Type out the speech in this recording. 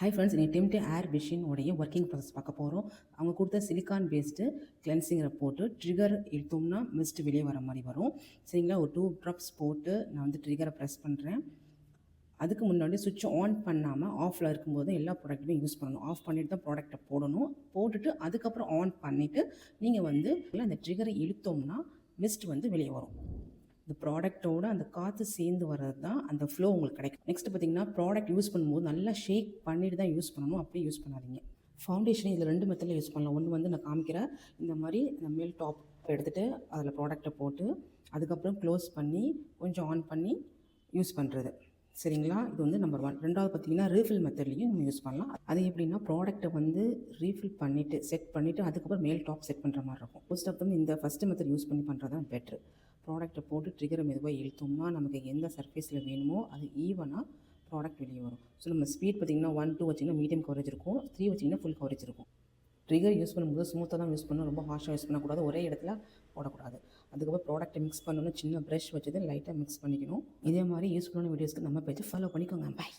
Hi friends, இன்னைக்கு டெம்டே ஏர் machine உடைய working process பார்க்க போகிறோம். அவங்க கொடுத்த சிலிக்கான் பேஸ்டு கிளென்சிங்கரை போட்டு ட்ரிகர் இழுத்தோம்னா மிஸ்ட் வெளியே வர மாதிரி வரும். சரிங்களா, ஒரு 2 ட்ராப்ஸ் போட்டு நான் வந்து ட்ரிகரை ப்ரெஸ் பண்ணுறேன். அதுக்கு முன்னாடி சுவிட்ச் ஆன் பண்ணாமல் ஆஃபில் இருக்கும்போது எல்லா ப்ராடக்ட்டுமே யூஸ் பண்ணணும். ஆஃப் பண்ணிவிட்டு தான் ப்ராடக்ட்டை போடணும். போட்டுட்டு அதுக்கப்புறம் ஆன் பண்ணிவிட்டு நீங்கள் வந்து அந்த ட்ரிகரை இழுத்தோம்னா மிஸ்ட் வந்து வெளியே வரும். இந்த ப்ராடக்ட்டோட அந்த காற்று சேர்ந்து வர்றது தான் அந்த ஃப்ளோ உங்களுக்கு கிடைக்கும். நெக்ஸ்ட் பார்த்தீங்கன்னா, ப்ராடக்ட் யூஸ் பண்ணும்போது நல்லா ஷேக் பண்ணிட்டு தான் யூஸ் பண்ணணும். அப்படியே யூஸ் பண்ணாதீங்க. ஃபவுண்டேஷன் இதில் 2 மெத்தடில் யூஸ் பண்ணலாம். ஒன்று வந்து நான் காமிக்கிறேன். இந்த மாதிரி இந்த மேல் டாப் எடுத்துகிட்டு அதில் ப்ராடக்ட்டை போட்டு அதுக்கப்புறம் க்ளோஸ் பண்ணி கொஞ்சம் ஆன் பண்ணி யூஸ் பண்ணுறது. சரிங்களா, இது வந்து நம்பர் 1. 2வது பார்த்தீங்கன்னா, ரீஃபில் மெத்தட்லையும் நம்ம யூஸ் பண்ணலாம். அது எப்படின்னா, ப்ராடக்ட்டை வந்து ரீஃபில் பண்ணிவிட்டு செட் பண்ணிவிட்டு அதுக்கப்புறம் மேல் டாப் செட் பண்ணுற மாதிரி இருக்கும். மோஸ்ட் ஆஃப் தம் இந்த ஃபஸ்ட்டு மெத்தட் யூஸ் பண்ணி பண்ணுறது தான் பெட்ரு. ப்ராடக்ட்டை போட்டு ட்ரிகரை மெதுவாக இழுத்தோம்னா நமக்கு எந்த சர்ஃபேஸில் வேணுமோ அது ஈவனாக ப்ராடக்ட் வெளியே வரும். ஸோ நம்ம ஸ்பீட் பார்த்திங்கன்னா 1, 2 வச்சிங்கன்னா மீடியம் கவரேஜ் இருக்கும், 3 வச்சிங்கன்னா ஃபுல் கவரேஜ் இருக்கும். ட்ரிகர் யூஸ் பண்ணும்போது ஸ்மூத்தாக தான் யூஸ் பண்ணணும், ரொம்ப ஹார்ஷாக யூஸ் பண்ணக்கூடாது, ஒரே இடத்துல போடக்கூடாது. அதுக்கப்புறம் ப்ராடக்ட்டை மிக்ஸ் பண்ணணும், சின்ன ப்ரஷ் வச்சது லைட்டாக மிக்ஸ் பண்ணிக்கணும். இதே மாதிரி யூஸ்ஃபுல்லான வீடியோஸ்க்கு நம்ம பேஜை ஃபாலோ பண்ணிக்கோங்க. பை.